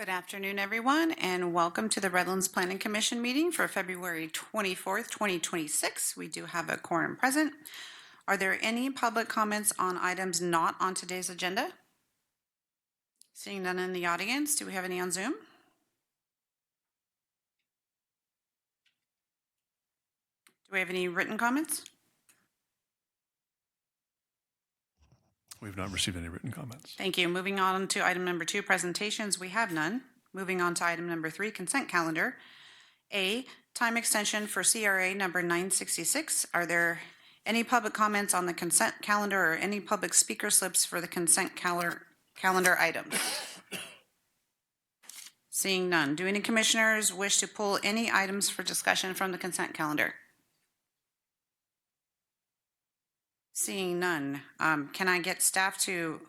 Good afternoon, everyone, and welcome to the Redlands Planning Commission meeting for February 24th, 2026. We do have a quorum present. Are there any public comments on items not on today's agenda? Seeing none in the audience, do we have any on Zoom? Do we have any written comments? We've not received any written comments. Thank you. Moving on to item number 2, presentations, we have none. Moving on to item number 3, consent calendar. A, time extension for CRA number 966. Are there any public comments on the consent calendar or any public speaker slips for the consent calendar items? Seeing none. Do any commissioners wish to pull any items for discussion from the consent calendar? Seeing none. Can I get staff to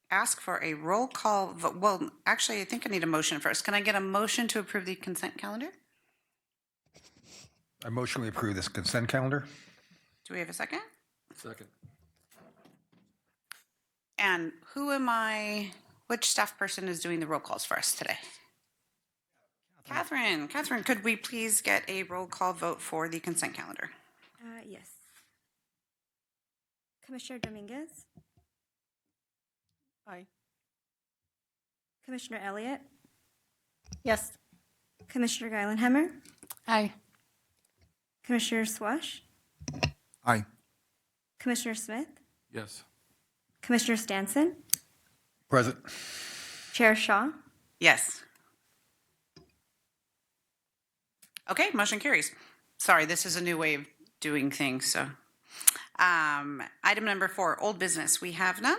ask for a roll call vote? Well, actually, I think I need a motion first. Can I get a motion to approve the consent calendar? I motion we approve this consent calendar. Do we have a second? Second. And which staff person is doing the roll calls for us today? Catherine, could we please get a roll call vote for the consent calendar? Yes. Commissioner Dominguez? Aye. Commissioner Elliott? Yes. Commissioner Geilenhammer? Aye. Commissioner Swash? Aye. Commissioner Smith? Yes. Commissioner Stanson? Present. Chair Shaw? Yes. Okay, motion carries. Sorry, this is a new way of doing things, so. Item number 4, old business, we have none.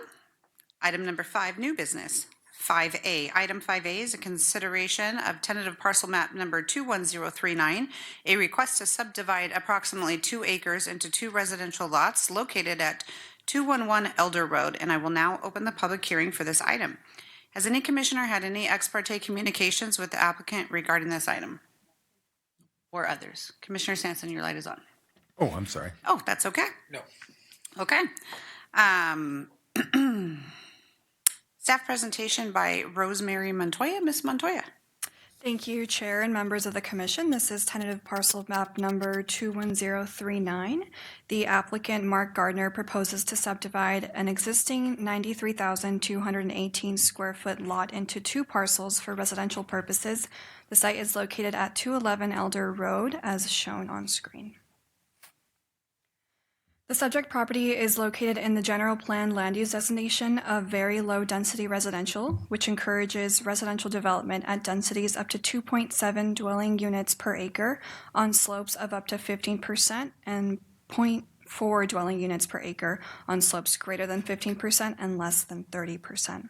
Item number 5, new business. 5A, item 5A is a consideration of tentative parcel map number 21039, a request to subdivide approximately 2 acres into 2 residential lots located at 211 Elder Road, and I will now open the public hearing for this item. Has any commissioner had any ex parte communications with the applicant regarding this item? Or others? Commissioner Sampson, your light is on. Oh, I'm sorry. Oh, that's okay. No. Okay. Staff presentation by ROSEMARY MONTOYA. Ms. Montoya. Thank you, Chair and members of the Commission. This is tentative parcel map number 21039. The applicant, Mark Gardner, proposes to subdivide an existing 93,218 square foot lot into 2 parcels for residential purposes. The site is located at 211 Elder Road, as shown on screen. The subject property is located in the general plan land use designation of very low density residential, which encourages residential development at densities up to 2.7 dwelling units per acre on slopes of up to 15% and 0.4 dwelling units per acre on slopes greater than 15% and less than 30%.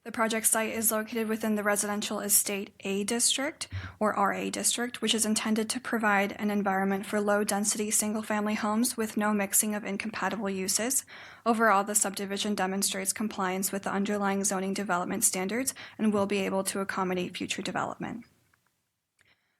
The project site is located within the Residential Estate A District, or RA District, which is intended to provide an environment for low-density single-family homes with no mixing of incompatible uses. Overall, the subdivision demonstrates compliance with the underlying zoning development standards and will be able to accommodate future development.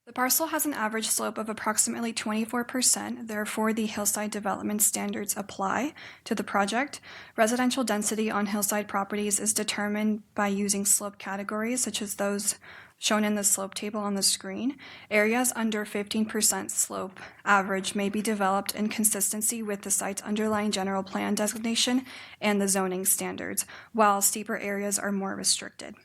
The parcel has an average slope of approximately 24%, therefore the hillside development standards apply to the project. Residential density on hillside properties is determined by using slope categories such as those shown in the slope table on the screen. Areas under 15% slope average may be developed in consistency with the site's underlying general plan designation and the zoning standards, while steeper areas are more restricted.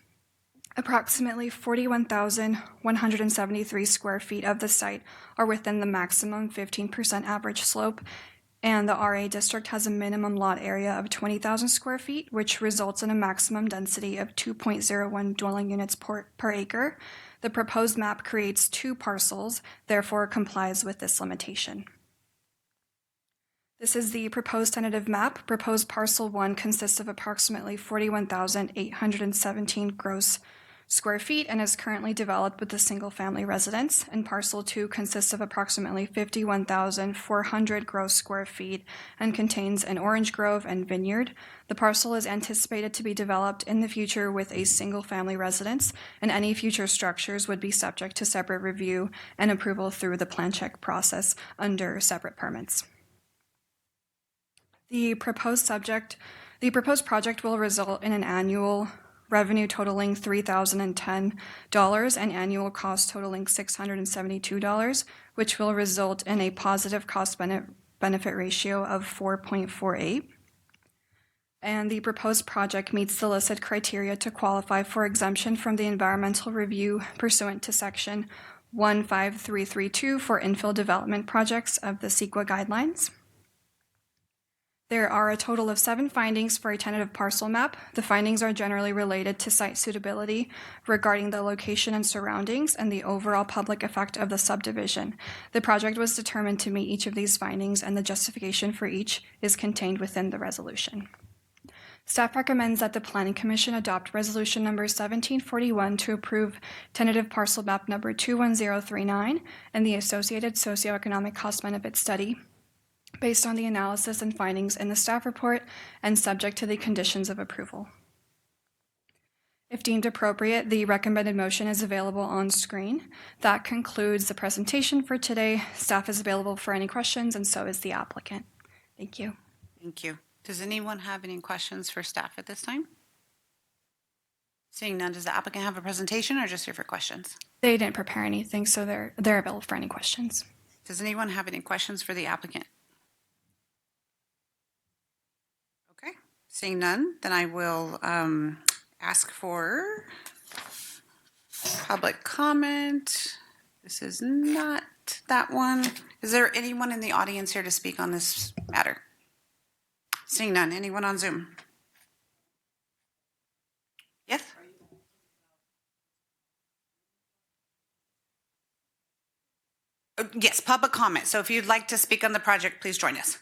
Approximately 41,173 square feet of the site are within the maximum 15% average slope, and the RA district has a minimum lot area of 20,000 square feet, which results in a maximum density of 2.01 dwelling units per acre. The proposed map creates 2 parcels, therefore complies with this limitation. This is the proposed tentative map. Proposed parcel 1 consists of approximately 41,817 gross square feet and is currently developed with a single-family residence, and parcel 2 consists of approximately 51,400 gross square feet and contains an orange grove and vineyard. The parcel is anticipated to be developed in the future with a single-family residence, and any future structures would be subject to separate review and approval through the plan check process under separate permits. The proposed project will result in an annual revenue totaling $3,010 and annual cost totaling $672, which will result in a positive cost-benefit ratio of 4.48. And the proposed project meets the listed criteria to qualify for exemption from the environmental review pursuant to Section 15332 for Infill Development Projects of the CEQA guidelines. There are a total of 7 findings for a tentative parcel map. The findings are generally related to site suitability regarding the location and surroundings and the overall public effect of the subdivision. The project was determined to meet each of these findings, and the justification for each is contained within the resolution. Staff recommends that the Planning Commission adopt Resolution Number 1741 to approve Tentative Parcel Map Number 21039 and the associated socioeconomic cost-benefit study based on the analysis and findings in the staff report and subject to the conditions of approval. If deemed appropriate, the recommended motion is available on screen. That concludes the presentation for today. Staff is available for any questions, and so is the applicant. Thank you. Thank you. Does anyone have any questions for staff at this time? Seeing none, does the applicant have a presentation or just here for questions? They didn't prepare anything, so they're available for any questions. Does anyone have any questions for the applicant? Okay, seeing none, then I will ask for public comment. This is not that one. Is there anyone in the audience here to speak on this matter? Seeing none, anyone on Zoom? Yes? Yes, public comment. So if you'd like to speak on the project, please join us.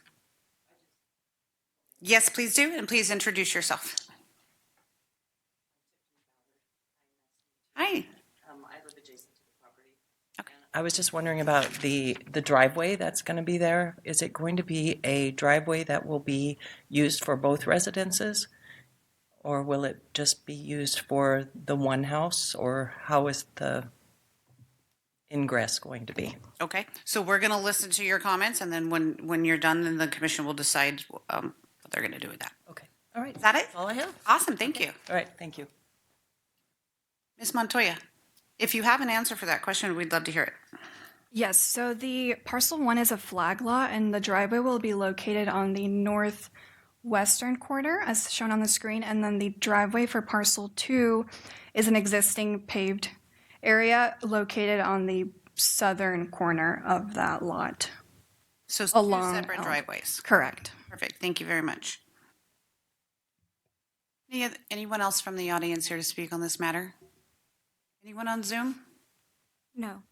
Yes, please do, and please introduce yourself. Hi. I live adjacent to the property. Okay. I was just wondering about the driveway that's going to be there. Is it going to be a driveway that will be used for both residences? Or will it just be used for the one house? Or how is the ingress going to be? Okay, so we're going to listen to your comments, and then when you're done, then the commission will decide what they're going to do with that. Okay. All right. Is that it? That's all I have. Awesome, thank you. All right. Thank you. Ms. Montoya, if you have an answer for that question, we'd love to hear it. Yes, so the parcel 1 is a flag lot, and the driveway will be located on the northwestern corner, as shown on the screen, and then the driveway for parcel 2 is an existing paved area located on the southern corner of that lot. So Along- two separate driveways. Correct. Perfect, thank you very much. Anyone else from the audience here to speak on this matter? Anyone on Zoom? No.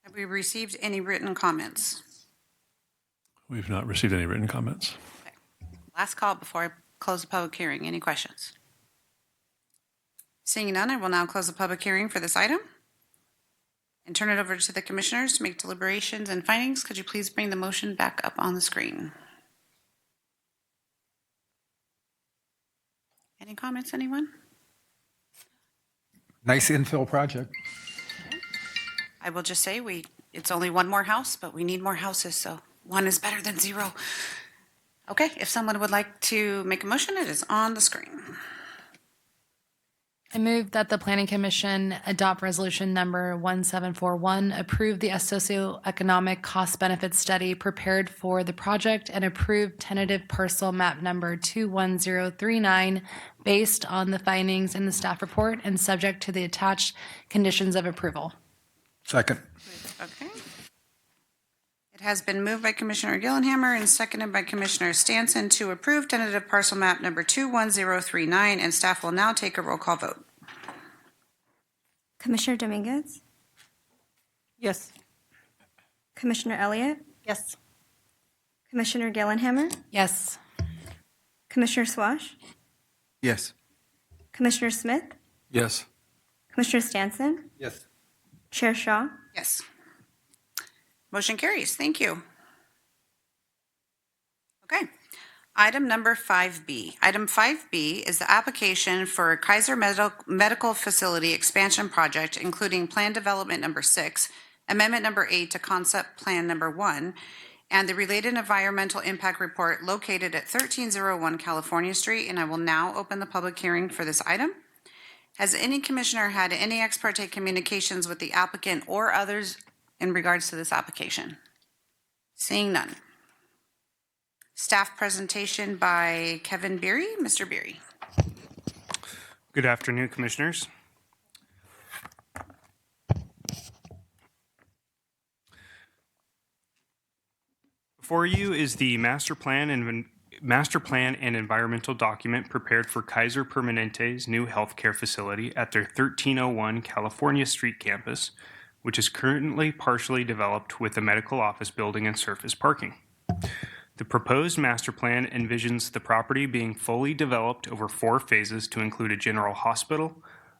Have we received any written comments? We've not received any written comments. Okay. Last call before I close the public hearing. Any questions? Seeing none, I will now close the public hearing for this item and turn it over to the commissioners to make deliberations and findings. Could you please bring the motion back up on the screen? Any comments, anyone? Nice infill project. I will just say it's only one more house, but we need more houses, so one is better than 0. Okay, if someone would like to make a motion, it is on the screen. I move that the Planning Commission adopt resolution number 1741, approve the socioeconomic cost-benefit study prepared for the project, and approve tentative parcel map number 21039 based on the findings in the staff report and subject to the attached conditions of approval. Second. Okay. It has been moved by Commissioner Gillenhammer and seconded by Commissioner Stanson to approve tentative parcel map number 21039, and staff will now take a roll call vote. Commissioner Dominguez? Yes. Commissioner Elliott? Yes. Commissioner Gillenhammer? Yes. Commissioner Swash? Yes. Commissioner Smith? Yes. Commissioner Stanson? Yes. Chair Shaw? Yes. Motion carries. Thank you. Okay. Item number 5B. Item 5B is the application for a KAISER Medical Facility Expansion Project, including Plan Development Number 6, Amendment Number 8 to Concept Plan Number 1, and the related environmental impact report located at 1301 California Street. And I will now open the public hearing for this item. Has any commissioner had any ex parte communications with the applicant or others in regards to this application? Seeing none. Staff presentation by Kevin Beery. Mr. Beery. Good afternoon, Commissioners. Before you is the master plan and environmental document prepared for KAISER Permanente's new healthcare facility at their 1301 California Street campus, which is currently partially developed with a medical office building and surface parking. The proposed master plan envisions the property being fully developed over 4 phases to include a general hospital,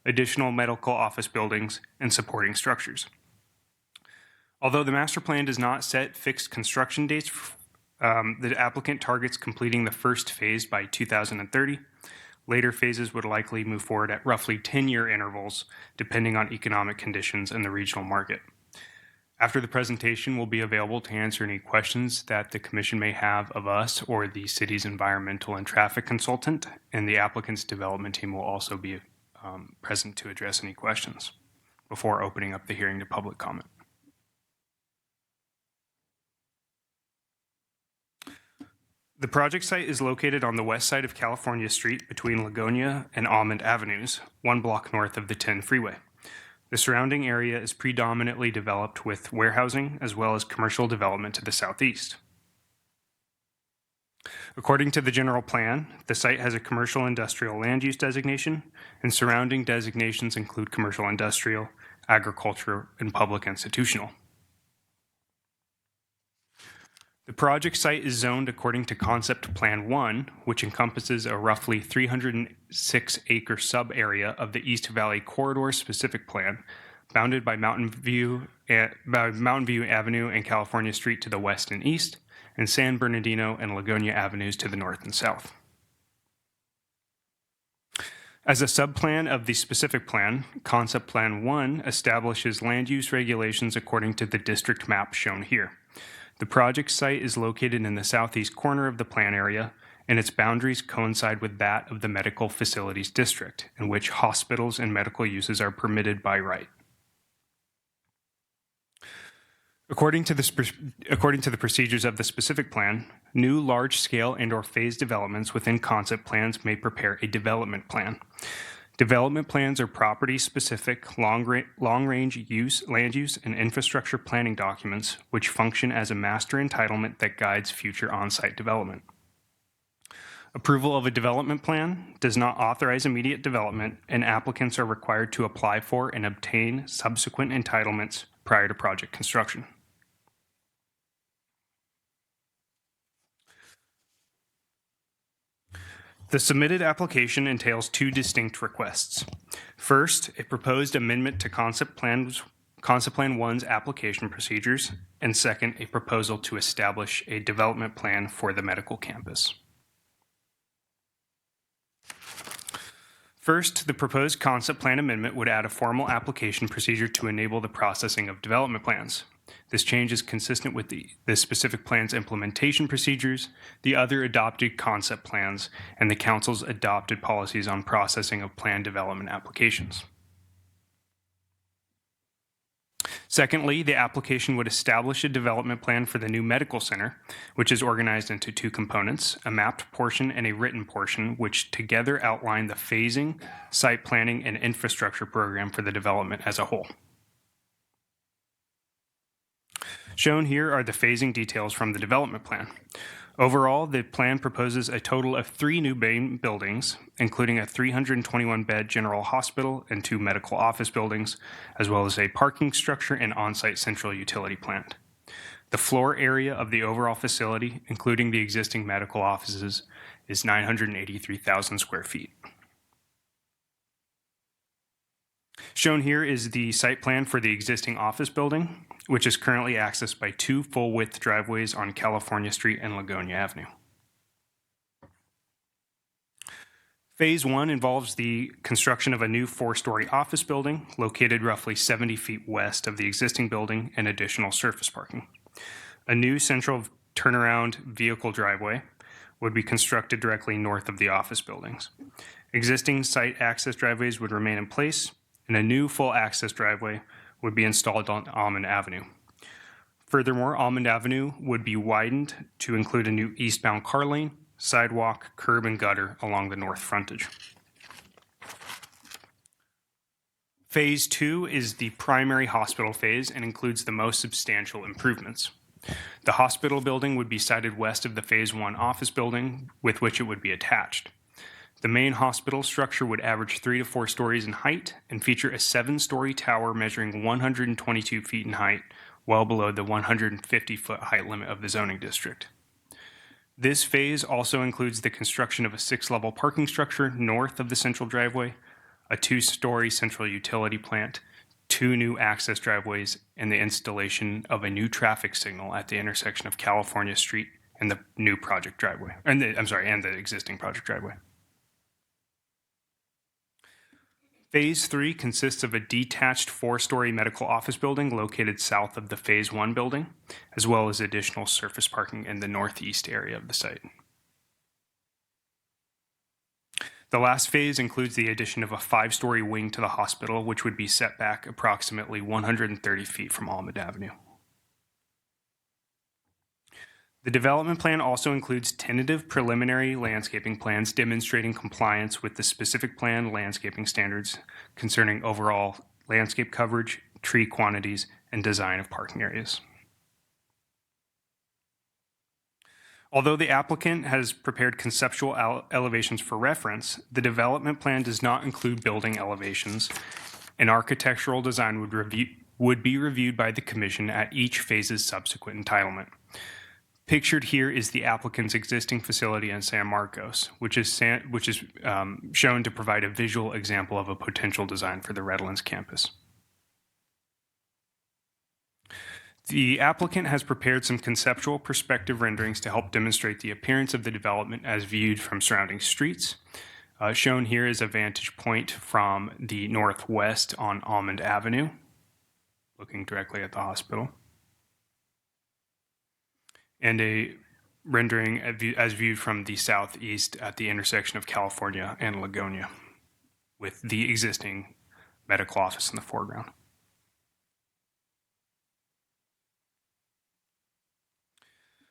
additional medical office buildings, and supporting structures. Although the master plan does not set fixed construction dates, the applicant targets completing the first phase by 2030. Later phases would likely move forward at roughly 10-year intervals, depending on economic conditions and the regional market. After the presentation, we'll be available to answer any questions that the Commission may have of us or the city's environmental and traffic consultant, and the applicant's development team will also be present to address any questions before opening up the hearing to public comment. The project site is located on the west side of California Street between Lagonia and Almond Avenues, 1 block north of the 10 freeway. The surrounding area is predominantly developed with warehousing as well as commercial development to the southeast. According to the general plan, the site has a commercial industrial land use designation, and surrounding designations include commercial industrial, agriculture, and public institutional. The project site is zoned according to Concept Plan 1, which encompasses a roughly 306-acre sub-area of the East Valley Corridor Specific Plan, bounded by Mountain View Avenue and California Street to the west and east, and San Bernardino and Lagonia Avenues to the north and south. As a subplan of the specific plan, Concept Plan 1 establishes land use regulations according to the district map shown here. The project site is located in the southeast corner of the plan area, and its boundaries coincide with that of the Medical Facilities District, in which hospitals and medical uses are permitted by right. According to the procedures of the specific plan, new large-scale and/or phased developments within concept plans may prepare a development plan. Development plans are property-specific, long-range land use, and infrastructure planning documents which function as a master entitlement that guides future on-site development. Approval of a development plan does not authorize immediate development, and applicants are required to apply for and obtain subsequent entitlements prior to project construction. The submitted application entails 2 distinct requests. First, a proposed amendment to Concept Plan 1's application procedures, and second, a proposal to establish a development plan for the medical campus. First, the proposed concept plan amendment would add a formal application procedure to enable the processing of development plans. This change is consistent with the specific plan's implementation procedures, the other adopted concept plans, and the Council's adopted policies on processing of plan development applications. Secondly, the application would establish a development plan for the new medical center, which is organized into 2 components, a mapped portion and a written portion, which together outline the phasing, site planning, and infrastructure program for the development as a whole. Shown here are the phasing details from the development plan. Overall, the plan proposes a total of 3 new main buildings, including a 321-bed general hospital and 2 medical office buildings, as well as a parking structure and on-site central utility plant. The floor area of the overall facility, including the existing medical offices, is 983,000 square feet. Shown here is the site plan for the existing office building, which is currently accessed by 2 full-width driveways on California Street and Lagonia Avenue. Phase 1 involves the construction of a new 4-story office building located roughly 70 feet west of the existing building and additional surface parking. A new central turnaround vehicle driveway would be constructed directly north of the office buildings. Existing site access driveways would remain in place, and a new full access driveway would be installed on Almond Avenue. Furthermore, Almond Avenue would be widened to include a new eastbound car lane, sidewalk, curb, and gutter along the north frontage. Phase 2 is the primary hospital phase and includes the most substantial improvements. The hospital building would be sited west of the Phase 1 office building with which it would be attached. The main hospital structure would average 3 to 4 stories in height and feature a 7-story tower measuring 122 feet in height, well below the 150-foot height limit of the zoning district. This phase also includes the construction of a 6-level parking structure north of the central driveway, a 2-story central utility plant, 2 new access driveways, and the installation of a new traffic signal at the intersection of California Street and the new project driveway, and the existing project driveway. Phase 3 consists of a detached 4-story medical office building located south of the Phase 1 building, as well as additional surface parking in the northeast area of the site. The last phase includes the addition of a 5-story wing to the hospital, which would be set back approximately 130 feet from Almond Avenue. The development plan also includes tentative preliminary landscaping plans demonstrating compliance with the specific plan landscaping standards concerning overall landscape coverage, tree quantities, and design of parking areas. Although the applicant has prepared conceptual elevations for reference, the development plan does not include building elevations, and architectural design would be reviewed by the commission at each phase's subsequent entitlement. Pictured here is the applicant's existing facility in San Marcos, which is shown to provide a visual example of a potential design for the Redlands campus. The applicant has prepared some conceptual perspective renderings to help demonstrate the appearance of the development as viewed from surrounding streets. Shown here is a vantage point from the northwest on Almond Avenue, looking directly at the hospital, and a rendering as viewed from the southeast at the intersection of California and Lagonia, with the existing medical office in the foreground.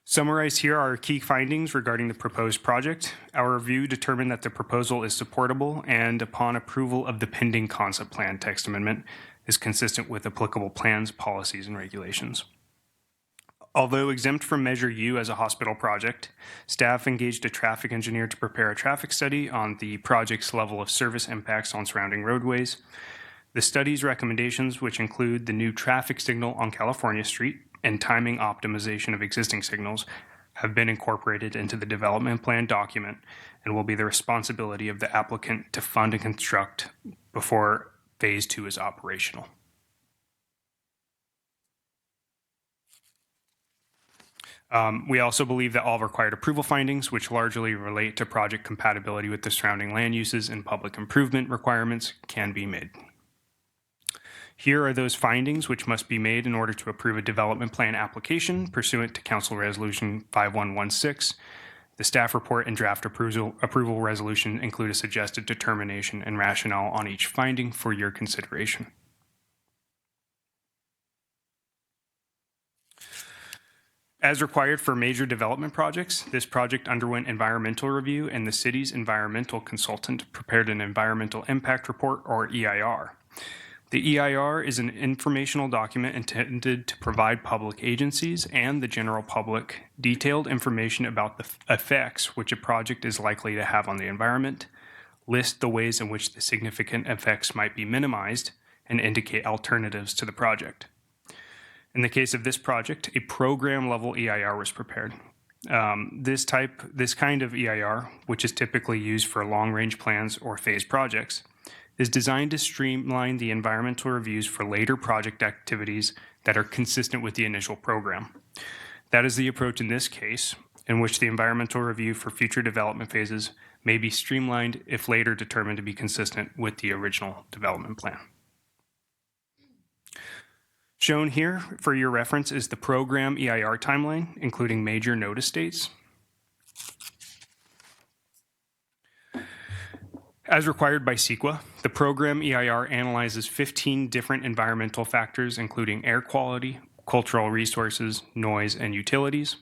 Summarized here are key findings regarding the proposed project. Our review determined that the proposal is supportable and, upon approval of the pending concept plan text amendment, is consistent with applicable plans, policies, and regulations. Although exempt from Measure U as a hospital project, staff engaged a traffic engineer to prepare a traffic study on the project's level of service impacts on surrounding roadways. The study's recommendations, which include the new traffic signal on California Street and timing optimization of existing signals, have been incorporated into the development plan document and will be the responsibility of the applicant to fund and construct before Phase 2 is operational. We also believe that all required approval findings, which largely relate to project compatibility with the surrounding land uses and public improvement requirements, can be made. Here are those findings which must be made in order to approve a development plan application pursuant to Council Resolution 5116. The staff report and draft approval resolution include a suggested determination and rationale on each finding for your consideration. As required for major development projects, this project underwent environmental review, and the city's environmental consultant prepared an environmental impact report, or EIR. The EIR is an informational document intended to provide public agencies and the general public detailed information about the effects which a project is likely to have on the environment, list the ways in which the significant effects might be minimized, and indicate alternatives to the project. In the case of this project, a program-level EIR was prepared. This kind of EIR, which is typically used for long-range plans or phase projects, is designed to streamline the environmental reviews for later project activities that are consistent with the initial program. That is the approach in this case, in which the environmental review for future development phases may be streamlined if later determined to be consistent with the original development plan. Shown here for your reference is the program EIR timeline, including major notice dates. As required by CEQA, the program EIR analyzes 15 different environmental factors, including air quality, cultural resources, noise, and utilities.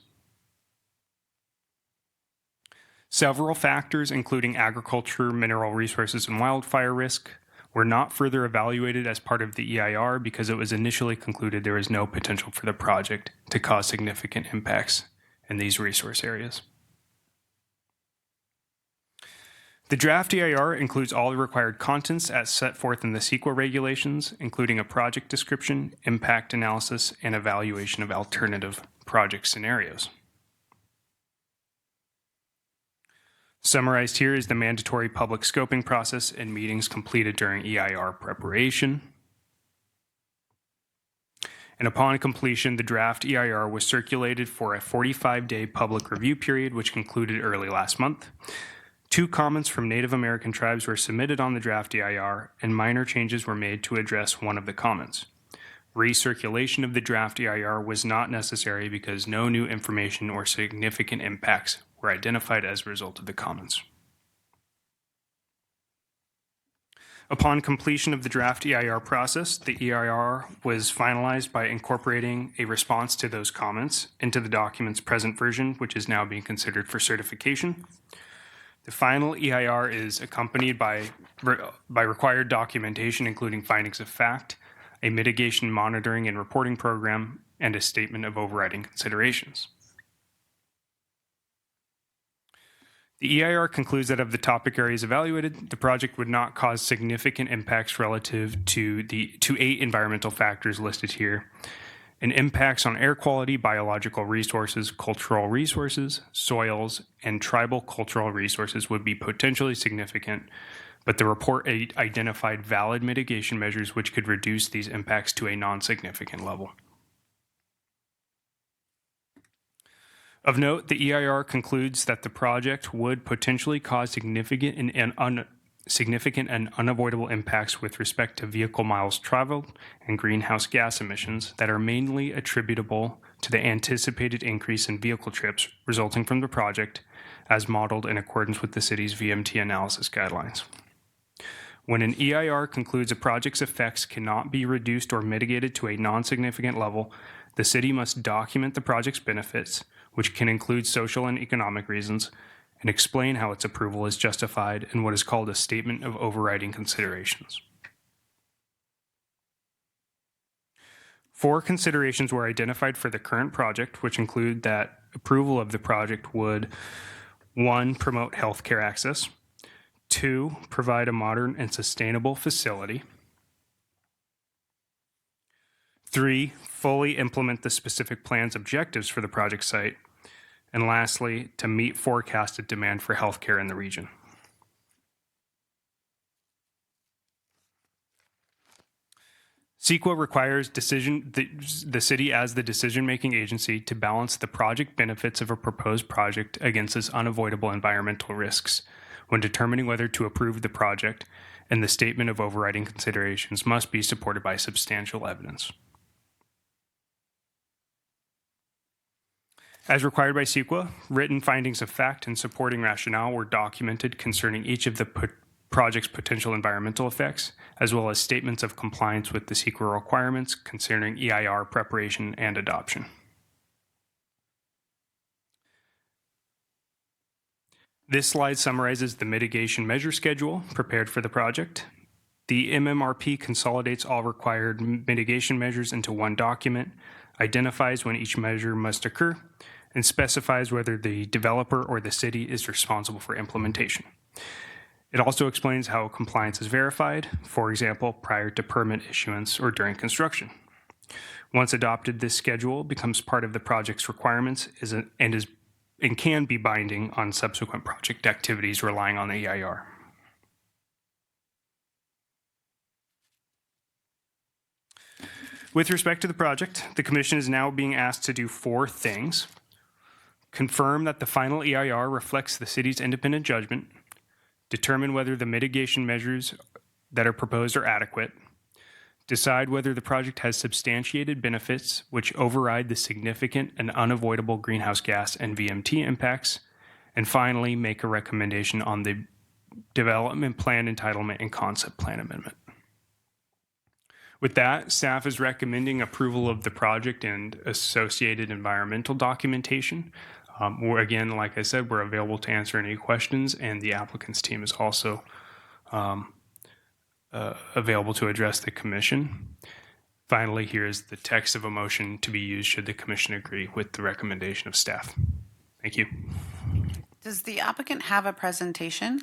Several factors, including agriculture, mineral resources, and wildfire risk, were not further evaluated as part of the EIR because it was initially concluded there was no potential for the project to cause significant impacts in these resource areas. The draft EIR includes all the required contents as set forth in the CEQA regulations, including a project description, impact analysis, and evaluation of alternative project scenarios. Summarized here is the mandatory public scoping process and meetings completed during EIR preparation. And upon completion, the draft EIR was circulated for a 45-day public review period, which concluded early last month. 2 comments from Native American tribes were submitted on the draft EIR, and minor changes were made to address one of the comments. Recirculation of the draft EIR was not necessary because no new information or significant impacts were identified as a result of the comments. Upon completion of the draft EIR process, the EIR was finalized by incorporating a response to those comments into the document's present version, which is now being considered for certification. The final EIR is accompanied by required documentation, including findings of fact, a mitigation monitoring and reporting program, and a statement of overriding considerations. The EIR concludes that of the topic areas evaluated, the project would not cause significant impacts relative to 8 environmental factors listed here, and impacts on air quality, biological resources, cultural resources, soils, and tribal cultural resources would be potentially significant, but the report identified valid mitigation measures which could reduce these impacts to a non-significant level. Of note, the EIR concludes that the project would potentially cause significant and unavoidable impacts with respect to vehicle miles traveled and greenhouse gas emissions that are mainly attributable to the anticipated increase in vehicle trips resulting from the project as modeled in accordance with the city's VMT analysis guidelines. When an EIR concludes a project's effects cannot be reduced or mitigated to a non-significant level, the city must document the project's benefits, which can include social and economic reasons, and explain how its approval is justified in what is called a statement of overriding considerations. 4 considerations were identified for the current project, which include that approval of the project would 1. Promote healthcare access, 2. Provide a modern and sustainable facility, 3. Fully implement the specific plan's objectives for the project site, and lastly, to meet forecasted demand for healthcare in the region. CEQA requires the city as the decision-making agency to balance the project benefits of a proposed project against its unavoidable environmental risks when determining whether to approve the project, and the statement of overriding considerations must be supported by substantial evidence. As required by CEQA, written findings of fact and supporting rationale were documented concerning each of the project's potential environmental effects, as well as statements of compliance with the CEQA requirements concerning EIR preparation and adoption. This slide summarizes the mitigation measure schedule prepared for the project. The MMRP consolidates all required mitigation measures into one document, identifies when each measure must occur, and specifies whether the developer or the city is responsible for implementation. It also explains how compliance is verified, for example, prior to permit issuance or during construction. Once adopted, this schedule becomes part of the project's requirements and can be binding on subsequent project activities relying on the EIR. With respect to the project, the Commission is now being asked to do 4 things. Confirm that the final EIR reflects the city's independent judgment, determine whether the mitigation measures that are proposed are adequate, decide whether the project has substantiated benefits which override the significant and unavoidable greenhouse gas and VMT impacts, and finally make a recommendation on the development plan entitlement and concept plan amendment. With that, staff is recommending approval of the project and associated environmental documentation. Again, like I said, we're available to answer any questions, and the applicant's team is also available to address the commission. Finally, here is the text of a motion to be used should the commission agree with the recommendation of staff. Thank you. Does the applicant have a presentation?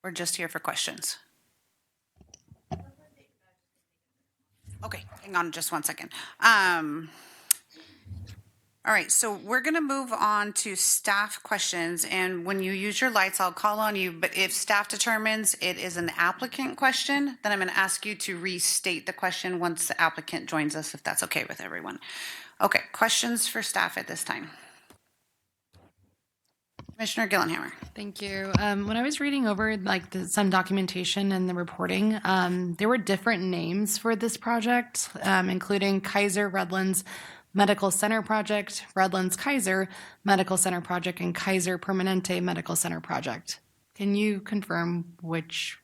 We're just here for questions. Okay, hang on just one second. All right, so we're going to move on to staff questions, and when you use your lights, I'll call on you, but if staff determines it is an applicant question, then I'm going to ask you to restate the question once the applicant joins us, if that's okay with everyone. Okay, questions for staff at this time? Commissioner Gillenhammer. Thank you. When I was reading over some documentation and the reporting, there were different names for this project, including KAISER Redlands Medical Center Project, Redlands KAISER Medical Center Project, and KAISER Permanente Medical Center Project. Can you confirm which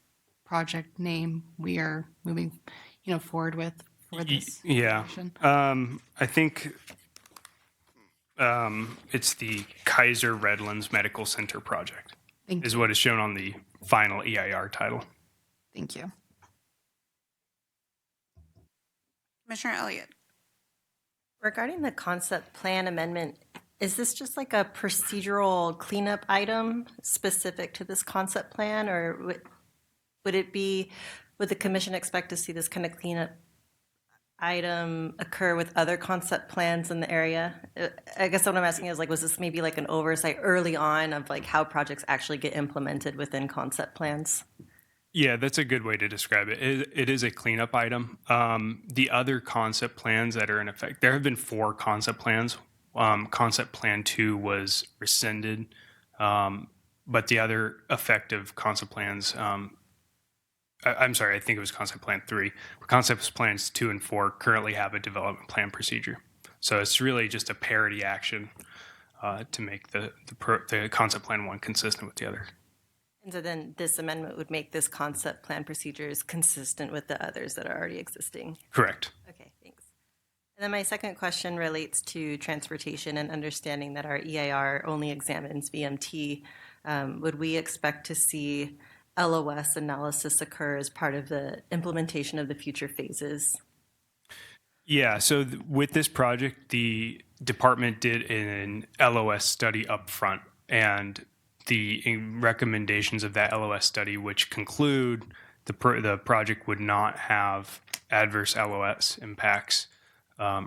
project name we are moving, forward with for this? Yeah, I think it's the KAISER Redlands Medical Center Project. Is what is shown on the final EIR title. Thank you. Commissioner Elliott. Regarding the concept plan amendment, is this just like a procedural cleanup item specific to this concept plan, or would the commission expect to see this kind of cleanup item occur with other concept plans in the area? I guess what I'm asking is, was this maybe like an oversight early on of how projects actually get implemented within concept plans? Yeah, that's a good way to describe it. It is a cleanup item. The other concept plans that are in effect, there have been 4 concept plans. Concept Plan 2 was rescinded, but the other effective concept plans, I'm sorry, I think it was Concept Plan 3. Concept Plans 2 and 4 currently have a development plan procedure. So it's really just a parity action to make the Concept Plan 1 consistent with the other. And so then this amendment would make this concept plan procedures consistent with the others that are already existing? Correct. Okay, thanks. And then my second question relates to transportation and understanding that our EIR only examines VMT. Would we expect to see LOS analysis occur as part of the implementation of the future phases? Yeah, so with this project, the department did an LOS study up front, and the recommendations of that LOS study, which conclude the project would not have adverse LOS impacts,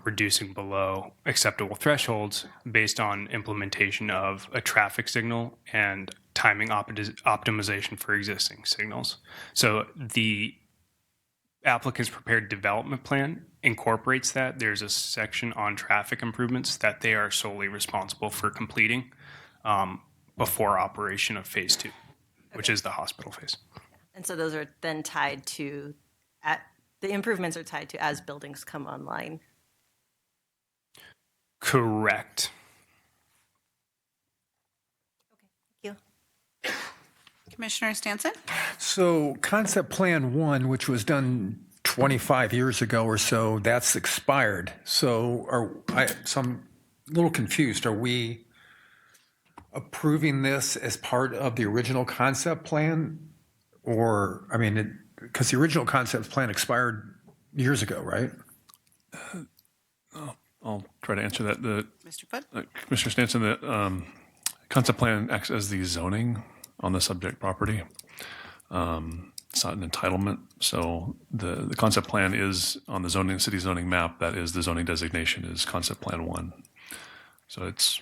reducing below acceptable thresholds based on implementation of a traffic signal and timing optimization for existing signals. So the applicant's prepared development plan incorporates that. There's a section on traffic improvements that they are solely responsible for completing before operation of phase 2, which is the hospital phase. And so those are then tied to, the improvements are tied to as buildings come online? Correct. Okay, thank you. Commissioner Stanson. So concept plan 1, which was done 25 years ago or so, that's expired. So I'm a little confused. Are we approving this as part of the original concept plan? Or, because the original concept plan expired years ago, right? I'll try to answer that. Mr. Foote. Commissioner Stanson, the concept plan acts as the zoning on the subject property. It's not an entitlement. So the concept plan is on the city zoning map. That is the zoning designation is concept plan 1. So it's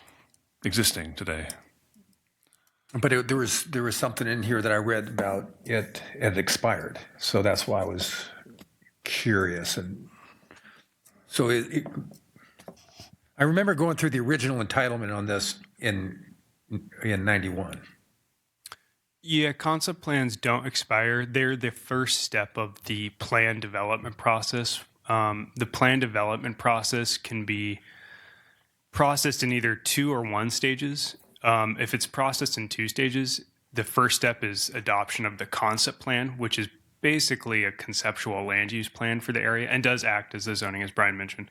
existing today. But there was something in here that I read about it expired. So that's why I was curious. And so I remember going through the original entitlement on this in 91. Yeah, concept plans don't expire. They're the first step of the plan development process. The plan development process can be processed in either 2 or 1 stages. If it's processed in 2 stages, the first step is adoption of the concept plan, which is basically a conceptual land use plan for the area and does act as the zoning, as Brian mentioned.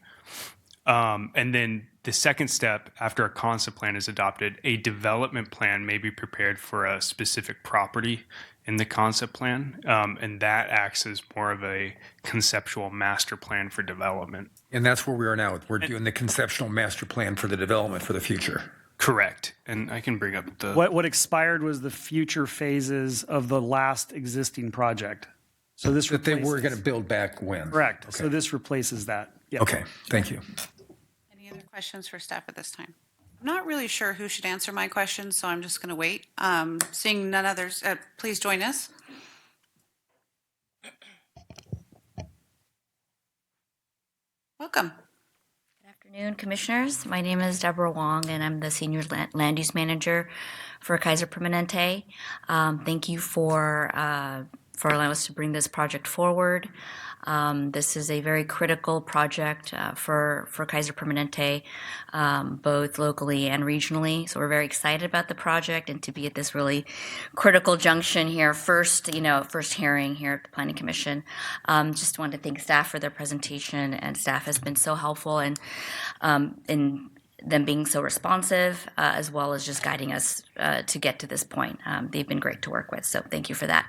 And then the second step, after a concept plan is adopted, a development plan may be prepared for a specific property in the concept plan, and that acts as more of a conceptual master plan for development. And that's where we are now. We're doing the conceptual master plan for the development for the future. Correct. And I can bring up the... What expired was the future phases of the last existing project. So this That they were replaces- going to build back when? Correct. Okay. So this replaces that. Yep. Okay, thank you. Any other questions for staff at this time? I'm not really sure who should answer my questions, so I'm just going to wait. Seeing none others, please join us. Welcome. Good afternoon, Commissioners. My name is Deborah Wong, and I'm the Senior Land Use Manager for KAISER Permanente. Thank you for allowing us to bring this project forward. This is a very critical project for KAISER Permanente, both locally and regionally. So we're very excited about the project and to be at this really critical junction here. First hearing here at the Planning Commission. Just wanted to thank staff for their presentation, and staff has been so helpful in them being so responsive, as well as just guiding us to get to this point. They've been great to work with, so thank you for that.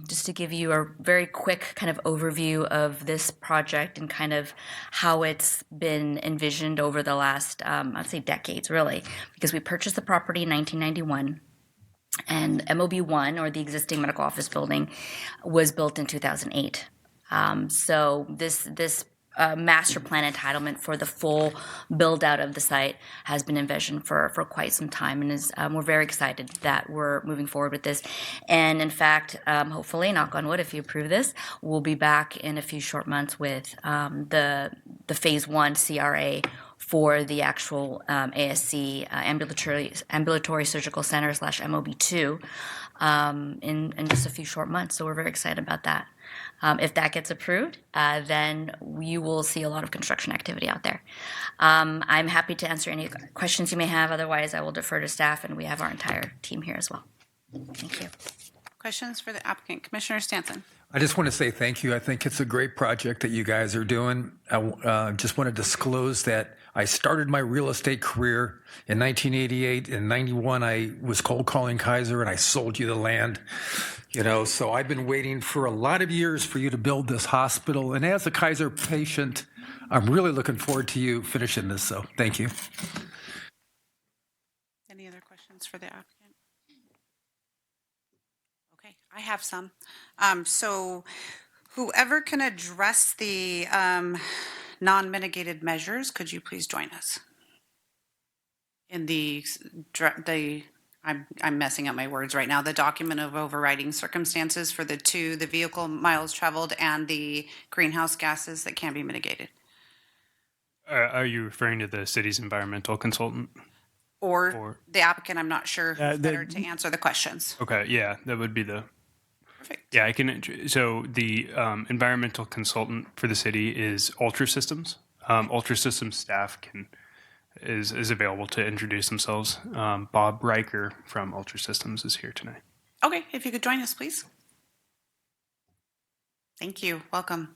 Just to give you a very quick kind of overview of this project and kind of how it's been envisioned over the last, I'd say decades, really, because we purchased the property in 1991. And MOB1, or the existing medical office building, was built in 2008. So this master plan entitlement for the full build out of the site has been envisioned for quite some time, and we're very excited that we're moving forward with this. And in fact, hopefully, knock on wood, if you approve this, we'll be back in a few short months with the phase 1 CRA for the actual ASC ambulatory surgical center / MOB2 in just a few short months. So we're very excited about that. If that gets approved, then you will see a lot of construction activity out there. I'm happy to answer any questions you may have. Otherwise, I will defer to staff, and we have our entire team here as well. Thank you. Questions for the applicant? Commissioner Stanton. I just want to say thank you. I think it's a great project that you guys are doing. I just want to disclose that I started my real estate career in 1988. In 91, I was cold calling KAISER, and I sold you the land. So I've been waiting for a lot of years for you to build this hospital. And as a KAISER patient, I'm really looking forward to you finishing this. So thank you. Any other questions for the applicant? Okay, I have some. So whoever can address the non-mitigated measures, could you please join us? In the I'm messing up my words right now. The document of overriding circumstances for the vehicle miles traveled and the greenhouse gases that can be mitigated. Are you referring to the city's environmental consultant? Or the applicant, I'm not sure who's better to answer the questions. Okay, yeah, that would be the... Perfect. Yeah, I can... So the environmental consultant for the city is Ultra Systems. Ultra Systems staff is available to introduce themselves. Bob Riker from Ultra Systems is here tonight. Okay, if you could join us, please. Thank you. Welcome.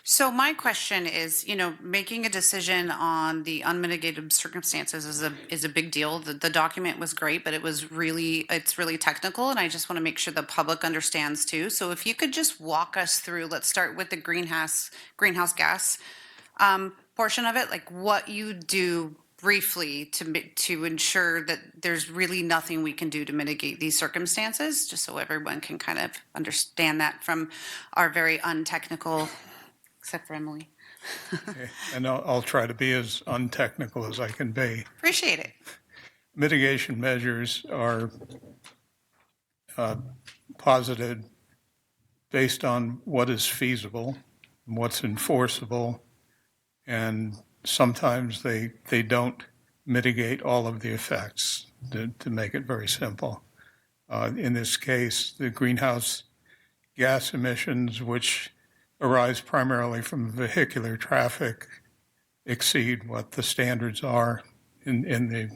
So my question is, making a decision on the unmitigated circumstances is a big deal. The document was great, but it's really technical, and I just want to make sure the public understands too. So if you could just walk us through, let's start with the greenhouse gas portion of it, like what you do briefly to ensure that there's really nothing we can do to mitigate these circumstances, just so everyone can kind of understand that from our very untechnical, except for Emily. Okay. And I'll try to be as untechnical as I can be. Appreciate it. Mitigation measures are posited based on what is feasible, what's enforceable, and sometimes they don't mitigate all of the effects, to make it very simple. In this case, the greenhouse gas emissions, which arise primarily from vehicular traffic, exceed what the standards are in the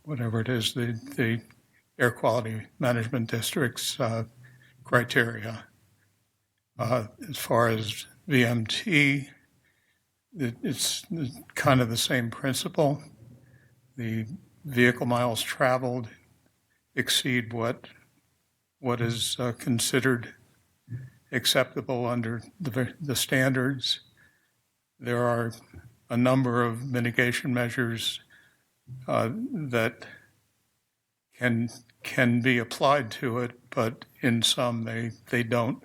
whatever it is, the air quality management district's criteria. As far as VMT, it's kind of the same principle. The vehicle miles traveled exceed what is considered acceptable under the standards. There are a number of mitigation measures that can be applied to it, but in some they don't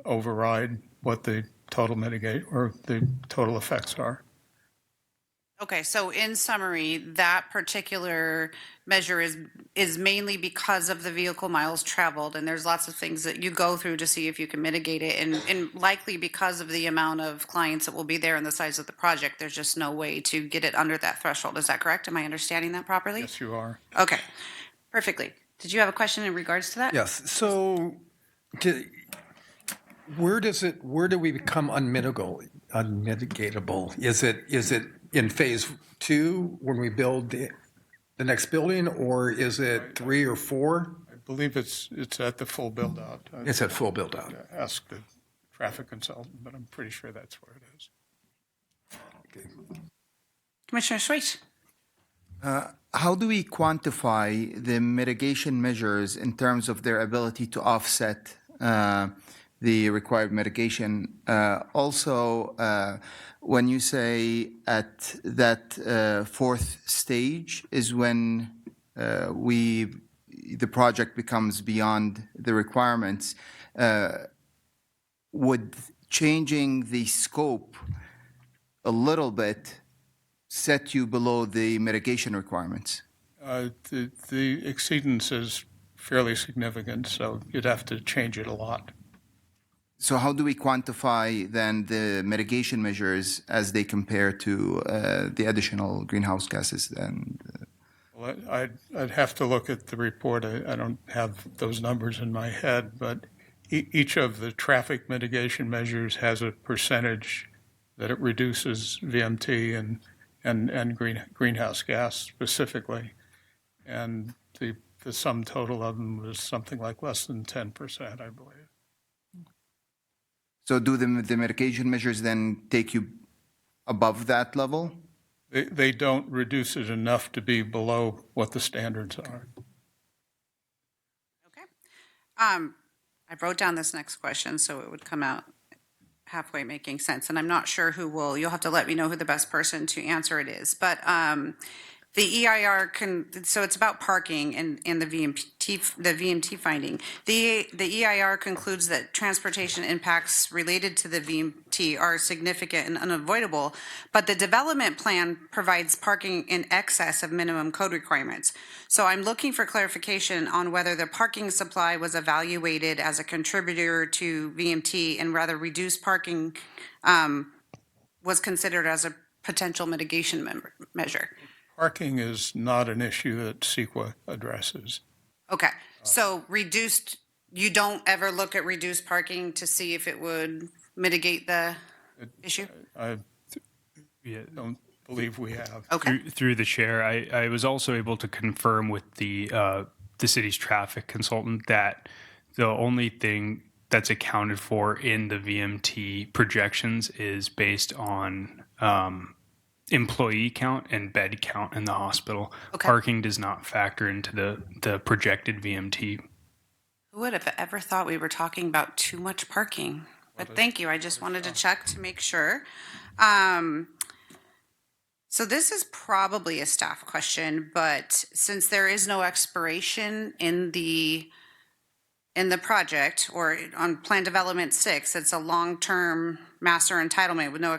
override what the total mitigate or the total effects are. Okay, so in summary, that particular measure is mainly because of the vehicle miles traveled, and there's lots of things that you go through to see if you can mitigate it, and likely because of the amount of clients that will be there and the size of the project, there's just no way to get it under that threshold. Is that correct? Am I understanding that properly? Yes, you are. Okay, perfectly. Did you have a question in regards to that? Yes. So, where do we become unmitigatable? Is it in phase 2 when we build the next building, or is it 3 or 4? I believe it's at the full build out. It's at full build out. Ask the traffic consultant, but I'm pretty sure that's where it is. Okay. Commissioner Sweet. How do we quantify the mitigation measures in terms of their ability to offset the required mitigation? Also, when you say at that 4th stage is when the project becomes beyond the requirements, would changing the scope a little bit set you below the mitigation requirements? The exceedance is fairly significant, so you'd have to change it a lot. So how do we quantify then the mitigation measures as they compare to the additional greenhouse gases? Well, I'd have to look at the report. I don't have those numbers in my head, but each of the traffic mitigation measures has a percentage that it reduces VMT and greenhouse gas specifically. And the sum total of them was something like less than 10%, I believe. So do the mitigation measures then take you above that level? They don't reduce it enough to be below what the standards are. Okay. I wrote down this next question so it would come out halfway making sense, and I'm not sure you'll have to let me know who the best person to answer it is, but the EIR so it's about parking and the VMT finding. The EIR concludes that transportation impacts related to the VMT are significant and unavoidable, but the development plan provides parking in excess of minimum code requirements. So I'm looking for clarification on whether the parking supply was evaluated as a contributor to VMT and rather reduced parking was considered as a potential mitigation measure. Parking is not an issue that CEQA addresses. Okay, so you don't ever look at reduced parking to see if it would mitigate the issue? I don't believe we have. Okay. Through the chair, I was also able to confirm with the city's traffic consultant that the only thing that's accounted for in the VMT projections is based on employee count and bed count in the hospital. Okay. Parking does not factor into the projected VMT. Who would have ever thought we were talking about too much parking? But thank you. I just wanted to check to make sure. So this is probably a staff question, but since there is no expiration in the project or on Plan Development 6, it's a long-term master entitlement with no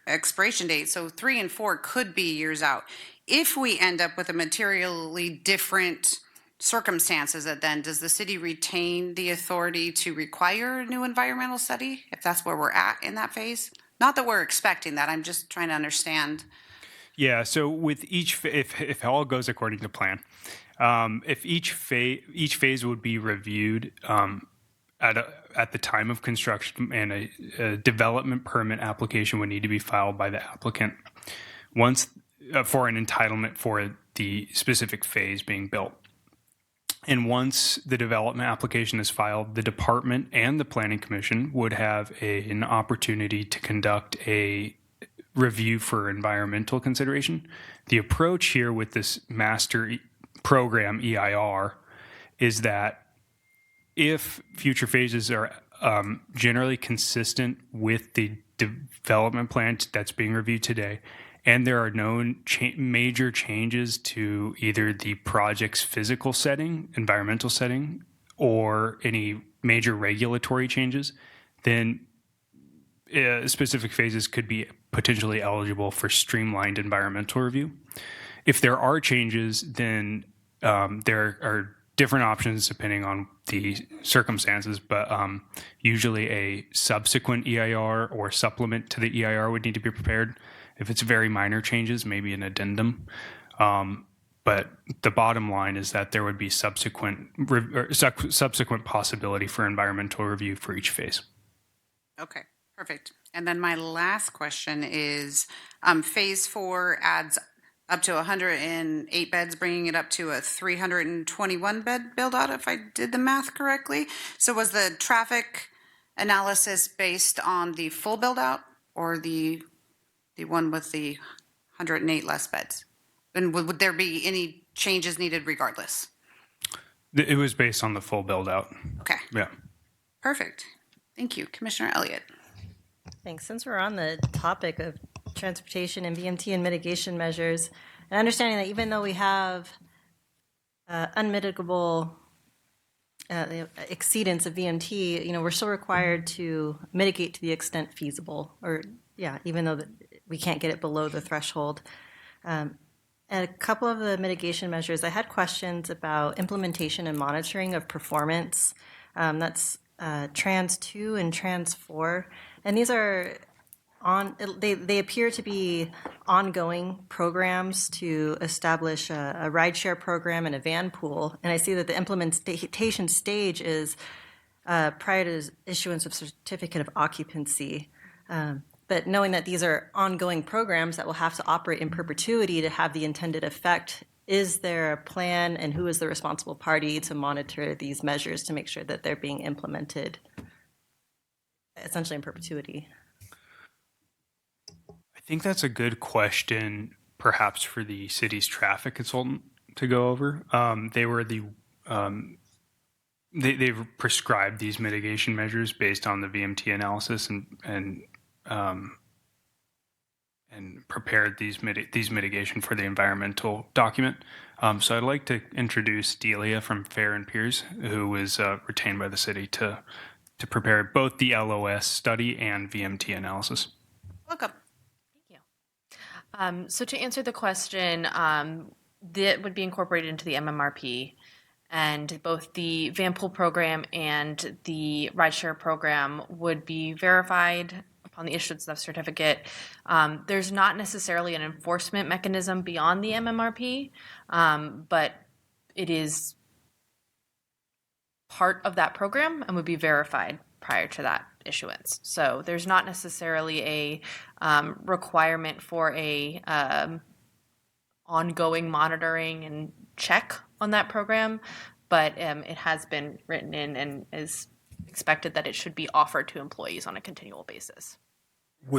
expiration date. So 3 and 4 could be years out. If we end up with a materially different circumstances, then does the city retain the authority to require a new environmental study if that's where we're at in that phase? Not that we're expecting that. I'm just trying to understand. Yeah. So with if all goes according to plan, if each phase would be reviewed at the time of construction, and a development permit application would need to be filed by the applicant once for an entitlement for the specific phase being built. And once the development application is filed, the department and the Planning Commission would have an opportunity to conduct a review for environmental consideration. The approach here with this master program EIR is that if future phases are generally consistent with the development plan that's being reviewed today, and there are no major changes to either the project's physical setting, environmental setting, or any major regulatory changes, then specific phases could be potentially eligible for streamlined environmental review. If there are changes, then there are different options depending on the circumstances, but usually a subsequent EIR or supplement to the EIR would need to be prepared. If it's very minor changes, maybe an addendum. But the bottom line is that there would be subsequent possibility for environmental review for each phase. Okay, perfect. And then my last question is, phase 4 adds up to 108 beds, bringing it up to a 321 bed build out, if I did the math correctly. So was the traffic analysis based on the full build out or the one with the 108 less beds? And would there be any changes needed regardless? It was based on the full build out. Okay. Yeah. Perfect. Thank you. Commissioner Elliott. Thanks. Since we're on the topic of transportation and VMT and mitigation measures, and understanding that even though we have unmitigable exceedance of VMT, we're still required to mitigate to the extent feasible, or even though we can't get it below the threshold. And a couple of the mitigation measures, I had questions about implementation and monitoring of performance. That's Trans 2 and Trans 4, and these are they appear to be ongoing programs to establish a rideshare program and a van pool. And I see that the implementation stage is prior to issuance of certificate of occupancy. But knowing that these are ongoing programs that will have to operate in perpetuity to have the intended effect, is there a plan, and who is the responsible party to monitor these measures to make sure that they're being implemented essentially in perpetuity? I think that's a good question, perhaps for the city's traffic consultant to go over. They were they've prescribed these mitigation measures based on the VMT analysis and prepared these mitigation for the environmental document. So I'd like to introduce Delia from Fair and Peers, who was retained by the city to prepare both the LOS study and VMT analysis. Welcome. So to answer the question, that would be incorporated into the MMRP, and both the van pool program and the rideshare program would be verified upon the issuance of certificate. There's not necessarily an enforcement mechanism beyond the MMRP, but it is part of that program and would be verified prior to that issuance. So there's not necessarily a requirement for a ongoing monitoring and check on that program, but it has been written in and is expected that it should be offered to employees on a continual basis.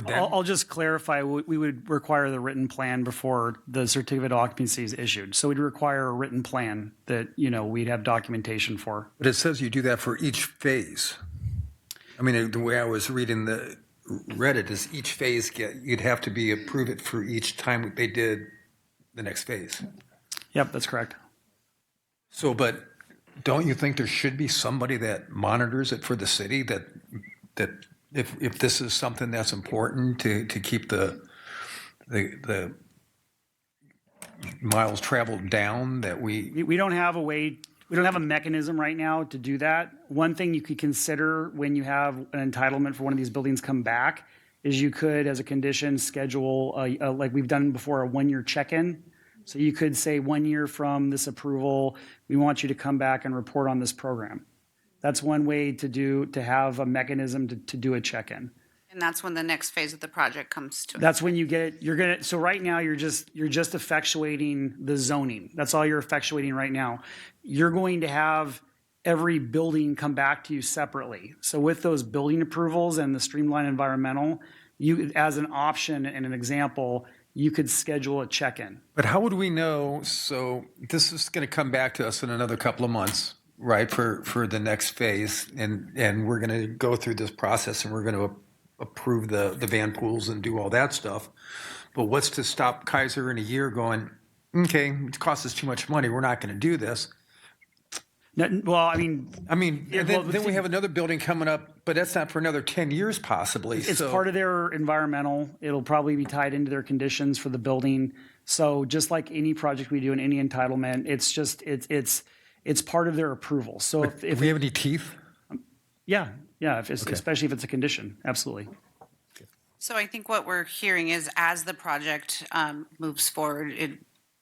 I'll just clarify, we would require the written plan before the certificate of occupancy is issued. So we'd require a written plan that, we'd have documentation for. But it says you do that for each phase. I mean, the way I was reading read it is each phase you'd have to be approve it for each time they did the next phase. Yep, that's correct. So, but don't you think there should be somebody that monitors it for the city that if this is something that's important to keep the miles traveled down, that we don't have a way. We don't have a mechanism right now to do that. One thing you could consider when you have an entitlement for one of these buildings come back is you could, as a condition, schedule, like we've done before, a one-year check-in. So you could say 1 year from this approval, we want you to come back and report on this program. That's one way to have a mechanism to do a check-in. And that's when the next phase of the project comes to. That's when you get, so right now, you're just effectuating the zoning. That's all you're effectuating right now. You're going to have every building come back to you separately. So with those building approvals and the streamlined environmental, you, as an option and an example, you could schedule a check-in. But how would we know? So this is going to come back to us in another couple of months, right, for the next phase. And we're going to go through this process and we're going to approve the van pools and do all that stuff. But what's to stop KAISER in a year going, okay, it costs us too much money, we're not going to do this? Well, I mean, then we have another building coming up, but that's not for another 10 years possibly. It's part of their environmental. It'll probably be tied into their conditions for the building. So just like any project we do in any entitlement, it's just, it's part of their approval. So if we have any teeth? Yeah, especially if it's a condition, absolutely. So I think what we're hearing is as the project moves forward,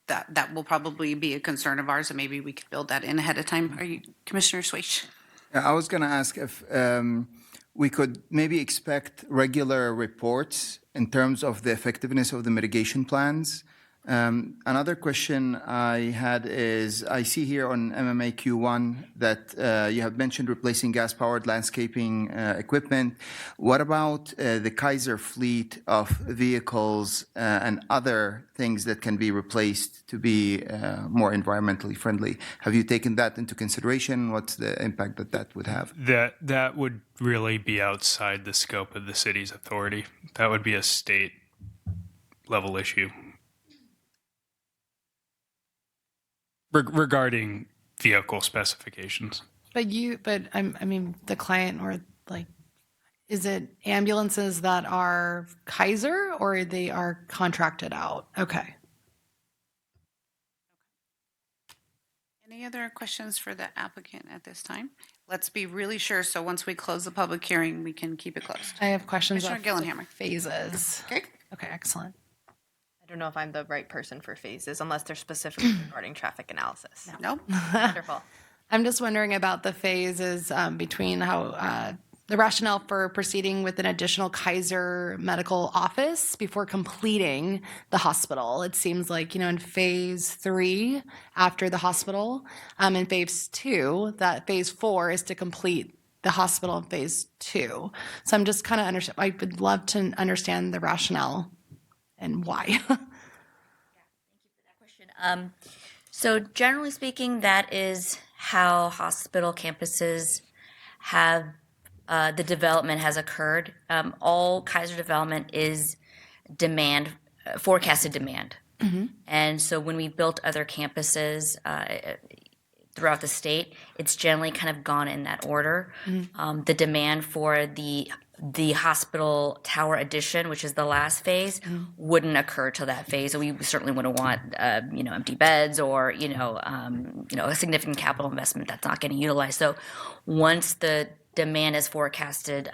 that will probably be a concern of ours, and maybe we could build that in ahead of time. Are you, Commissioner Swaich? I was going to ask if we could maybe expect regular reports in terms of the effectiveness of the mitigation plans. Another question I had is, I see here on MMAQ1 that you have mentioned replacing gas-powered landscaping equipment. What about the KAISER fleet of vehicles and other things that can be replaced to be more environmentally friendly? Have you taken that into consideration? What's the impact that would have? That would really be outside the scope of the city's authority. That would be a state level issue. Regarding vehicle specifications. But I mean, the client or like, is it ambulances that are KAISER or they are contracted out? Okay. Any other questions for the applicant at this time? Let's be really sure, so once we close the public hearing, we can keep it closed. I have questions Commissioner about Gillenhammer. phases. Okay. Okay, excellent. I don't know if I'm the right person for phases unless they're specifically regarding traffic analysis. Nope. Wonderful. I'm just wondering about the phases between how the rationale for proceeding with an additional KAISER medical office before completing the hospital. It seems like, in phase 3 after the hospital, in phase 2, that phase 4 is to complete the hospital in phase 2. So I'm just kind of I would love to understand the rationale and why. So generally speaking, that is how hospital campuses have the development has occurred. All KAISER development is forecasted demand. Mm-hmm. And so when we've built other campuses throughout the state, it's generally kind of gone in that order. Mm-hmm. The demand for the hospital tower addition, which is the last phase, wouldn't occur till that phase. So we certainly wouldn't want, empty beds or, a significant capital investment that's not getting utilized. So once the demand is forecasted,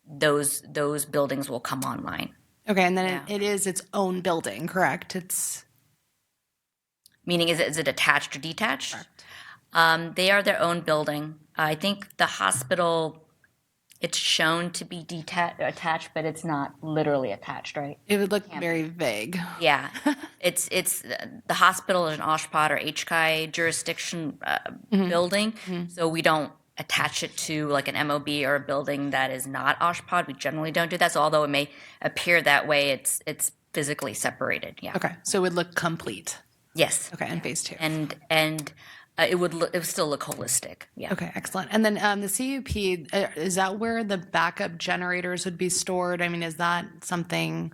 those buildings will come online. Okay, and then it is its own building, correct? Meaning, is it attached or detached? Correct. They are their own building. I think the hospital, it's shown to be attached, but it's not literally attached, right? It would look very vague. Yeah. it's the hospital is an OSHPD or HCI jurisdiction building, so we don't attach it to like an MOB or a building that is not OSHPD. We generally don't do that. So although it may appear that way, it's physically separated. Yeah. Okay, so it would look complete. Yes. Okay, in phase 2. And it would still look holistic. Yeah. Okay, excellent. And then the CUP, is that where the backup generators would be stored? I mean, is that something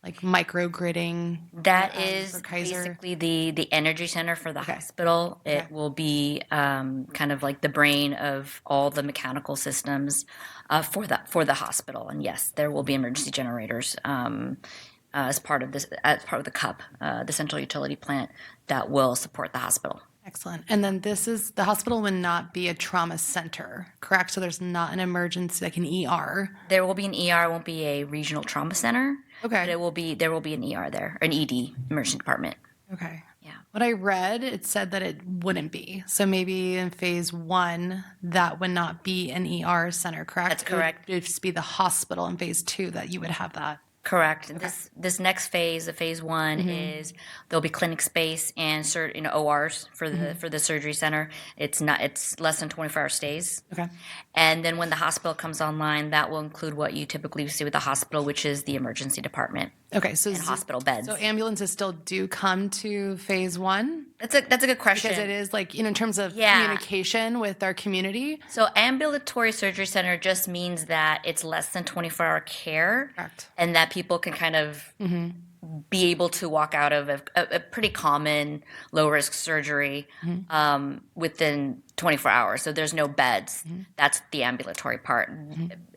like microgridding? That is for KAISER? basically the energy center for the hospital. It will be kind of like the brain of all the mechanical systems for the hospital. And yes, there will be emergency generators as part of the CUP, the central utility plant that will support the hospital. Excellent. And then the hospital would not be a trauma center, correct? So there's not an emergency, like an ER. There will be an ER. It won't be a regional trauma center. Okay. But there will be an ER there, an ED, emergency department. Okay. Yeah. What I read, it said that it wouldn't be. So maybe in phase 1, that would not be an ER center, correct? That's correct. It would just be the hospital in phase 2 that you would have that. Correct. This next phase, the phase 1, is there'll be clinic space and ORs for the surgery center. It's less than 24-hour stays. Okay. And then when the hospital comes online, that will include what you typically see with the hospital, which is the emergency department Okay, so and hospital beds. So ambulances still do come to phase 1? That's a good question. Because it is like, in terms of Yeah. communication with our community. So ambulatory surgery center just means that it's less than 24-hour care. Correct. And that people can kind of be able to walk out of a pretty common low-risk surgery within 24 hours. So there's no beds. That's the ambulatory part.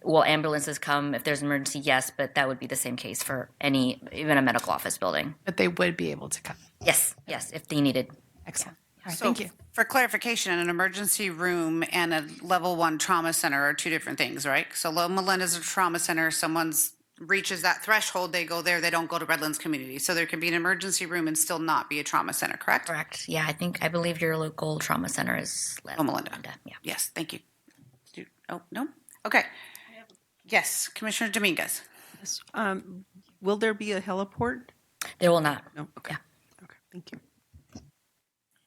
Will ambulances come if there's an emergency? Yes, but that would be the same case for even a medical office building. But they would be able to come. Yes, if they needed. Excellent. All right, So thank you. For clarification, an emergency room and a level 1 trauma center are two different things, right? So Loma Linda's a trauma center. Someone's reaches that threshold, they go there. They don't go to Redlands Community. So there can be an emergency room and still not be a trauma center, correct? Correct. Yeah, I believe your local trauma center is Loma Linda. Yeah. Yes, thank you. Oh, no? Okay. Yes, Commissioner Dominguez. Will there be a heliport? There will not. No. Okay. Yeah. Okay. Thank you.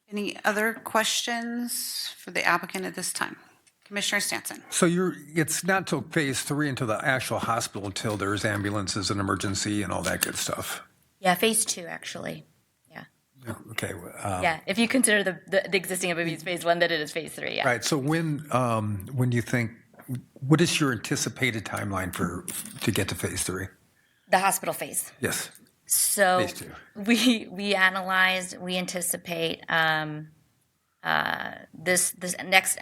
Any other questions for the applicant at this time? Commissioner Stanson. So it's not till phase 3 until the actual hospital until there's ambulances and emergency and all that good stuff. Yeah, phase 2 actually. Yeah. Okay. Yeah, if you consider the existing MOB's phase 1, that it is phase 3. Yeah. Right. So when do you think? What is your anticipated timeline to get to phase 3? The hospital phase. Yes. So Phase 2. we analyzed. We anticipate this next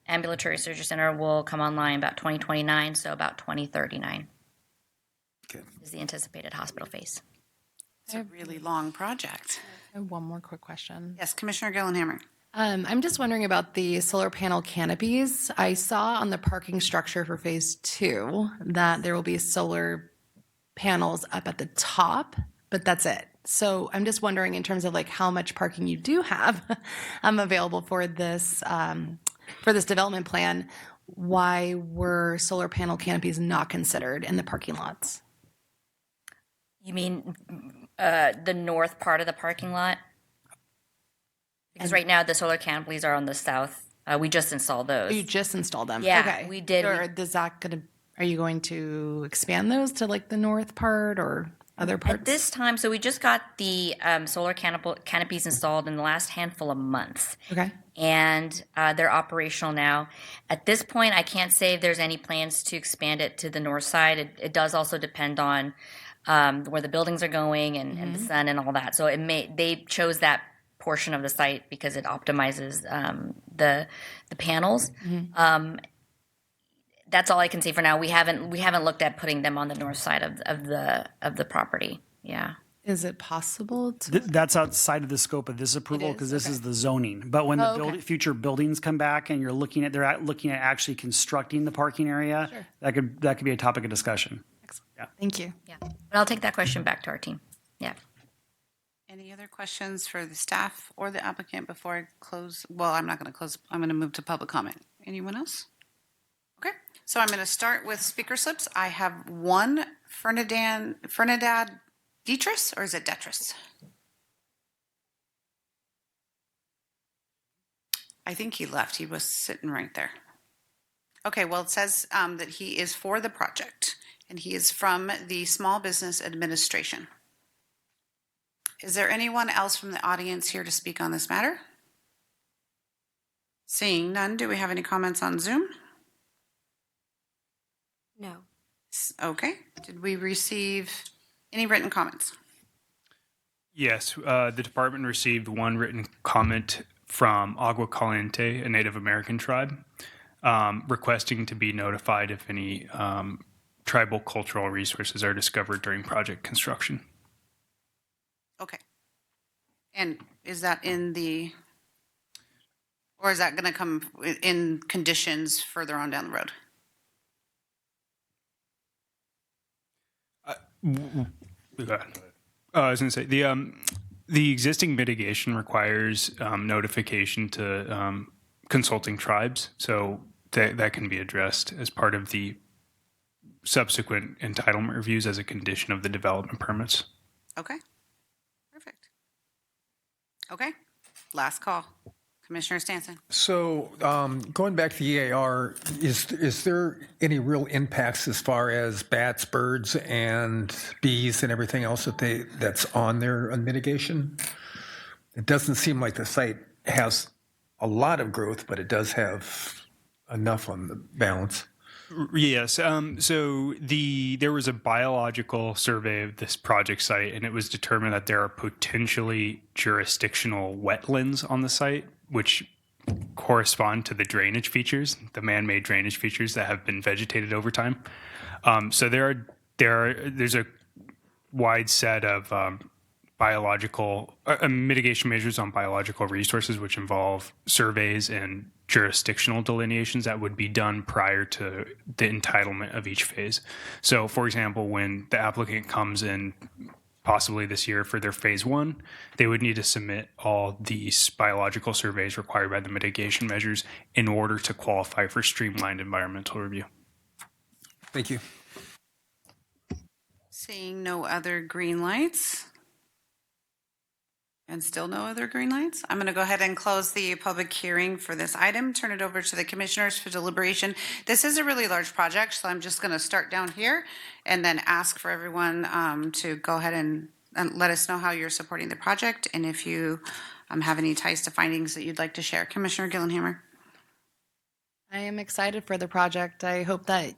ambulatory surgery center will come online about 2029, so about 2039 is the anticipated hospital phase. It's a really long project. I have one more quick question. Yes, Commissioner Gillenhammer. I'm just wondering about the solar panel canopies. I saw on the parking structure for phase 2 that there will be solar panels up at the top, but that's it. So I'm just wondering in terms of like how much parking you do have available for this development plan, why were solar panel canopies not considered in the parking lots? You mean the north part of the parking lot? Because right now the solar canopies are on the south. We just installed those. You just installed them? Yeah, okay. we did. Or are you going to expand those to like the north part or other parts? At this time, so we just got the solar canopies installed in the last handful of months. Okay. And they're operational now. At this point, I can't say if there's any plans to expand it to the north side. It does also depend on where the buildings are going and the sun and all that. So they chose that portion of the site because it optimizes the panels. That's all I can say for now. We haven't looked at putting them on the north side of the property. Yeah. Is it possible to? That's outside of the scope of this approval because this is the zoning. But when the future buildings come back and they're looking at actually constructing the parking area, that could be a topic of discussion. Excellent. Yeah. Thank you. Yeah. But I'll take that question back to our team. Yeah. Any other questions for the staff or the applicant before I close? Well, I'm not going to close. I'm going to move to public comment. Anyone else? Okay. So I'm going to start with speaker slips. I have one Fernandad Dietrich, or is it Detrius? I think he left. He was sitting right there. Okay, well, it says that he is for the project, and he is from the Small Business Administration. Is there anyone else from the audience here to speak on this matter? Seeing none, do we have any comments on Zoom? No. Okay. Did we receive any written comments? Yes, the department received one written comment from Agua Caliente, a Native American tribe, requesting to be notified if any tribal cultural resources are discovered during project construction. Okay. And is that or is that going to come in conditions further on down the road? I was going to say The existing mitigation requires notification to consulting tribes, so that can be addressed as part of the subsequent entitlement reviews as a condition of the development permits. Okay. Perfect. Okay. Last call. Commissioner Stanton. So going back to the EAR, is there any real impacts as far as bats, birds, and bees and everything else that's on there on mitigation? It doesn't seem like the site has a lot of growth, but it does have enough on the balance. Yes. So there was a biological survey of this project site, and it was determined that there are potentially jurisdictional wetlands on the site, which correspond to the drainage features, the man-made drainage features that have been vegetated over time. So there's a wide set of biological mitigation measures on biological resources, which involve surveys and jurisdictional delineations that would be done prior to the entitlement of each phase. So, for example, when the applicant comes in possibly this year for their phase one, they would need to submit all these biological surveys required by the mitigation measures in order to qualify for streamlined environmental review. Thank you. Seeing no other green lights. And still no other green lights? I'm going to go ahead and close the public hearing for this item, turn it over to the commissioners for deliberation. This is a really large project, so I'm just going to start down here and then ask for everyone to go ahead and let us know how you're supporting the project and if you have any ties to findings that you'd like to share. Commissioner Gillenhammer. I am excited for the project. I hope that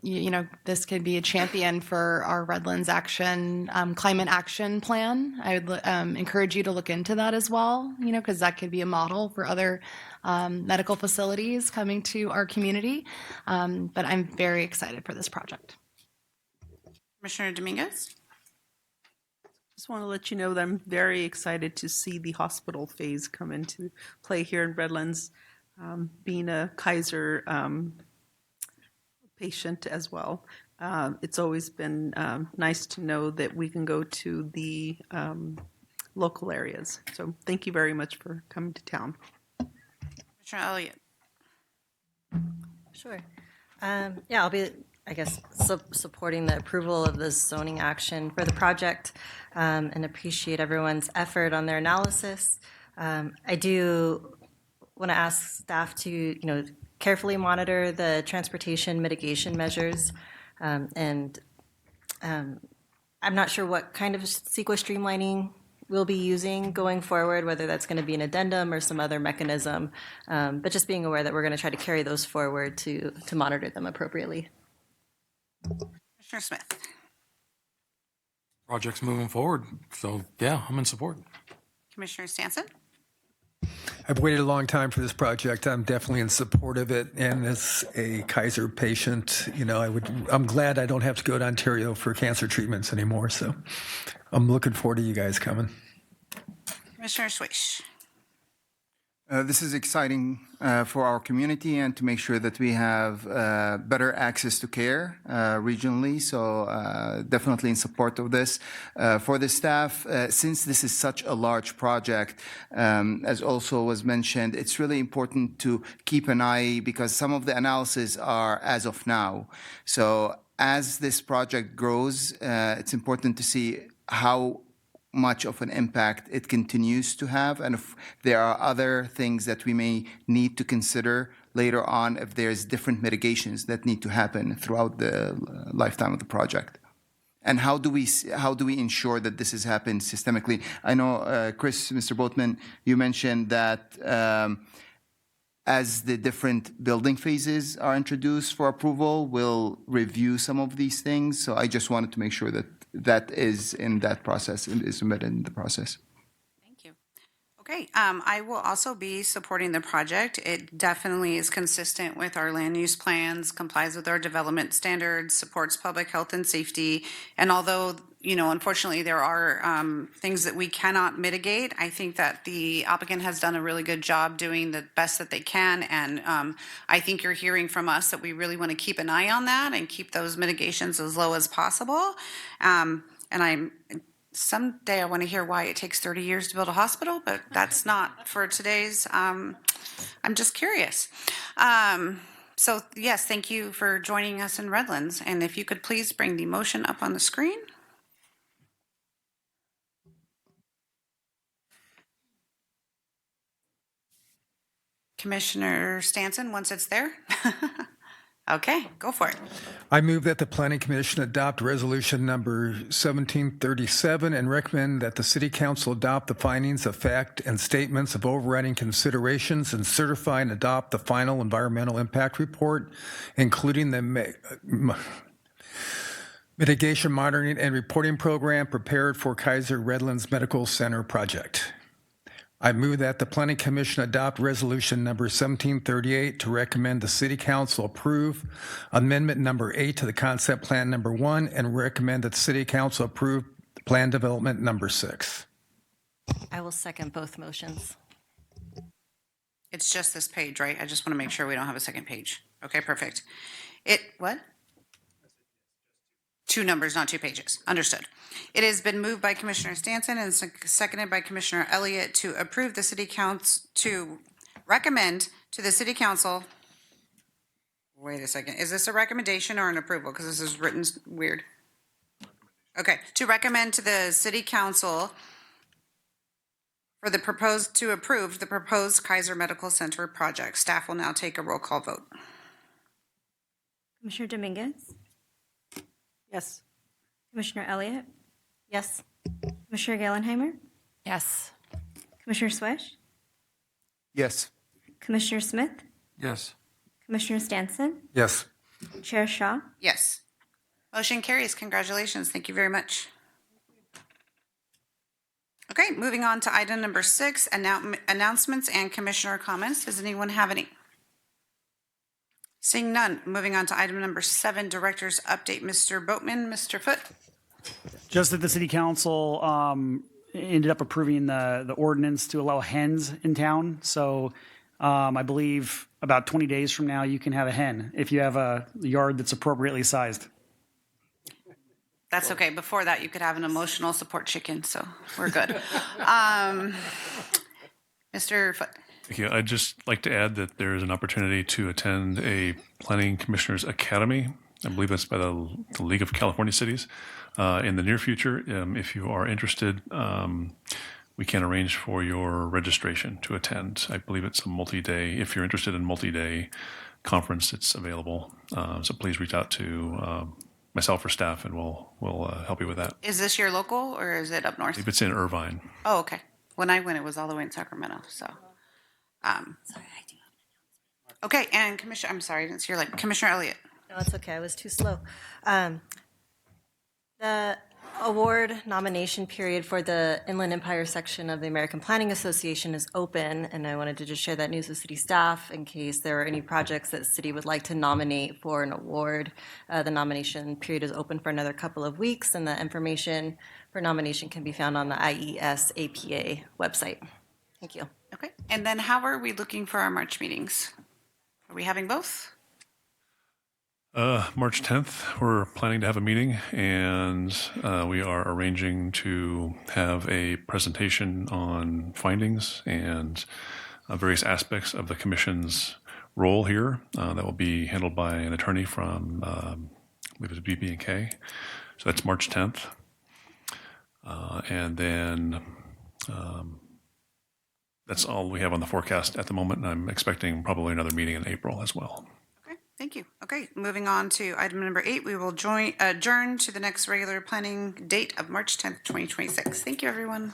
this could be a champion for our Redlands climate action plan. I would encourage you to look into that as well, because that could be a model for other medical facilities coming to our community. But I'm very excited for this project. Commissioner Dominguez. Just want to let you know that I'm very excited to see the hospital phase come into play here in Redlands. Being a KAISER patient as well, it's always been nice to know that we can go to the local areas. So thank you very much for coming to town. Commissioner Elliott. Sure. I'll be, supporting the approval of this zoning action for the project and appreciate everyone's effort on their analysis. I do want to ask staff to, carefully monitor the transportation mitigation measures. And I'm not sure what kind of CEQA streamlining we'll be using going forward, whether that's going to be an addendum or some other mechanism. But just being aware that we're going to try to carry those forward to monitor them appropriately. Commissioner Smith. Project's moving forward, so yeah, I'm in support. Commissioner Stanton. I've waited a long time for this project. I'm definitely in support of it. And as a KAISER patient, I'm glad I don't have to go to Ontario for cancer treatments anymore. So I'm looking forward to you guys coming. Commissioner Swish. This is exciting for our community and to make sure that we have better access to care regionally. So definitely in support of this. For the staff, since this is such a large project, as also was mentioned, it's really important to keep an eye because some of the analysis are as of now. So as this project grows, it's important to see how much of an impact it continues to have, and if there are other things that we may need to consider later on, if there's different mitigations that need to happen throughout the lifetime of the project. And how do we ensure that this has happened systemically? I know, Chris, Mr. Boatman, you mentioned that as the different building phases are introduced for approval, we'll review some of these things. So I just wanted to make sure that that is in that process and is embedded in the process. Thank you. Okay, I will also be supporting the project. It definitely is consistent with our land use plans, complies with our development standards, supports public health and safety. And although, unfortunately there are things that we cannot mitigate, I think that the applicant has done a really good job doing the best that they can. And I think you're hearing from us that we really want to keep an eye on that and keep those mitigations as low as possible. And I'm someday I want to hear why it takes 30 years to build a hospital, but that's not for today's. I'm just curious. So yes, thank you for joining us in Redlands. And if you could please bring the motion up on the screen. Commissioner Stanson, once it's there. Okay, go for it. I move that the Planning Commission adopt resolution number 1737 and recommend that the City Council adopt the findings of fact and statements of overriding considerations and certify and adopt the final environmental impact report, including the mitigation monitoring and reporting program prepared for KAISER Redlands Medical Center project. I move that the Planning Commission adopt resolution number 1738 to recommend the City Council approve amendment number 8 to the concept plan number 1 and recommend that the City Council approve plan development number 6. I will second both motions. It's just this page, right? I just want to make sure we don't have a second page. Okay, perfect. What? 2 numbers, not 2 pages. Understood. It has been moved by Commissioner Stanson and seconded by Commissioner Elliott to approve the City Council, to recommend to the City Council. Wait a second. Is this a recommendation or an approval? Because this is written weird. Okay. To recommend to the City Council for the proposed, to approve the proposed KAISER Medical Center project. Staff will now take a roll call vote. Commissioner Dominguez? Yes. Commissioner Elliott? Yes. Commissioner Gallenheimer? Yes. Commissioner Swish? Yes. Commissioner Smith? Yes. Commissioner Stanson? Yes. Chair Shaw? Yes. Motion carries. Congratulations. Thank you very much. Okay, moving on to item number 6, announcements and commissioner comments. Does anyone have any? Seeing none, moving on to item number 7, director's update. Mr. Boatman, Mr. Foote. Just that the city council ended up approving the ordinance to allow hens in town. So I believe about 20 days from now, you can have a hen if you have a yard that's appropriately sized. That's okay. Before that, you could have an emotional support chicken, so we're good. Mr. Foote. Thank you. I'd just like to add that there is an opportunity to attend a Planning Commissioners Academy. I believe that's by the League of California Cities in the near future. If you are interested, we can arrange for your registration to attend. I believe it's a multi-day. If you're interested in multi-day conference, it's available. So please reach out to myself or staff, and we'll help you with that. Is this your local or is it up north? I believe it's in Irvine. Oh, okay. When I went, it was all the way in Sacramento. So, okay. And Commissioner, I'm sorry, I didn't see your light. Commissioner Elliott. No, it's okay. I was too slow. The award nomination period for the Inland Empire section of the American Planning Association is open, and I wanted to just share that news with city staff in case there are any projects that the city would like to nominate for an award. The nomination period is open for another couple of weeks, and the information for nomination can be found on the IES APA website. Thank you. Okay. And then how are we looking for our March meetings? Are we having both? March 10th, we're planning to have a meeting, and we are arranging to have a presentation on findings and various aspects of the commission's role here. That will be handled by an attorney from, I believe it's BB&K. So that's March 10th. And then that's all we have on the forecast at the moment, and I'm expecting probably another meeting in April as well. Thank you. Okay, moving on to item number 8, we will adjourn to the next regular planning date of March 10th, 2026. Thank you, everyone.